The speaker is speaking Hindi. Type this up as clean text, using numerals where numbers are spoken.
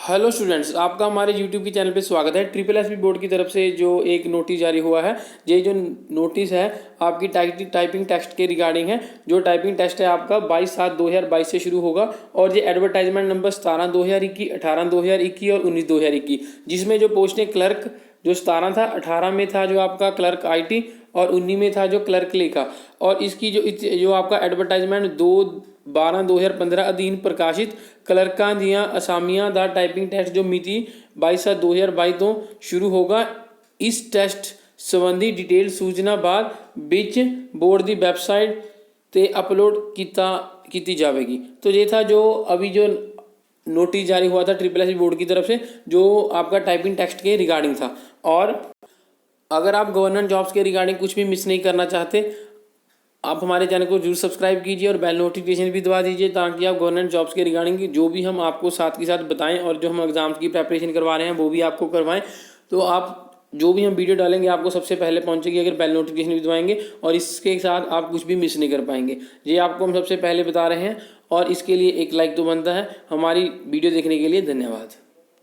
हेलो स्टूडेंट्स, आपका हमारे यूट्यूब की चैनल पे स्वागत है। ट्रिपल एसपी बोर्ड की तरफ से जो एक नोटिस जारी हुआ है, ये जो नोटिस है आपकी टाइपिंग टेस्ट के रिगार्डिंग है। जो टाइपिंग टेस्ट है आपका 22/7/2022 से शुरू होगा और ये एडवर्टाइजमेंट नंबर 17/2021, 18/2021 और 19/2021, जिसमें जो पोस्टें क्लर्क जो 17 था, 18 में था जो आपका क्लर्क IT और 19 में था जो क्लर्क लेखा। और इसकी जो आपका एडवर्टाइजमेंट 2/12/2015 अधीन प्रकाशित क्लर्कां दियां असामियां दा टाइपिंग टेस्ट जो मिति 22/7/2022 ਤੋਂ शुरू होगा। इस टेस्ट संबंधी डिटेल सूचना बाद ਵਿੱਚ बोर्ड ਦੀ ਵੈਬਸਾਈਟ ਤੇ अपलोड की जाएगी। तो ये था जो अभी जो नोटिस जारी हुआ था ट्रिपल एसपी बोर्ड की तरफ से, जो आपका टाइपिंग टेस्ट के रिगार्डिंग था। और अगर आप गवर्नमेंट जॉब्स के रिगार्डिंग कुछ भी मिस नहीं करना चाहते, आप हमारे चैनल को जरूर सब्सक्राइब कीजिए और बेल नोटिफिकेशन भी दबा दीजिए, ताकि आप गवर्नमेंट जॉब्स के रिगार्डिंग जो भी हम आपको साथ के साथ बताएं और जो हम एग्जाम्स की प्रिपरेशन करवा रहे हैं वो भी आपको करवाएं। तो आप जो भी हम वीडियो डालेंगे आपको सबसे पहले पहुंचेगी अगर बेल नोटिफिकेशन भी दबाएंगे, और इसके साथ आप कुछ भी मिस नहीं कर पाएंगे। ये आपको हम सबसे पहले बता रहे हैं और इसके लिए एक लाइक तो बनता है। हमारी वीडियो देखने के लिए धन्यवाद।